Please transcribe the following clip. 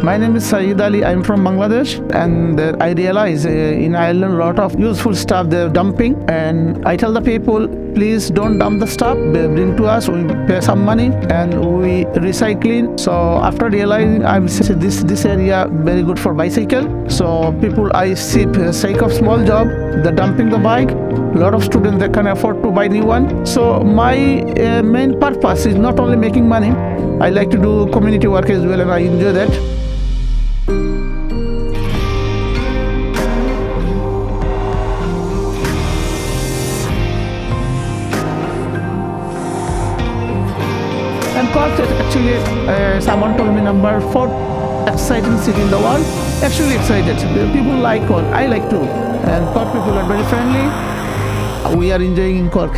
My name is Syed. I'm from Bangladesh, and I realize in Ireland a lot of useful stuff they're dumping, and I tell the people, please don't dump the stuff. Bring to us. We pay some money and we recycling. So after realizing, I say this area very good for bicycle. So people I see sake of small job, they're dumping the bike. A lot of students they can afford to buy new one. So my main purpose is not only making money. I like to do community work as well, and I enjoy that. And Cork actually, someone told me number 4 exciting city in the world. Actually excited. People like Cork. I like too. And Cork people are very friendly. We are enjoying in Cork.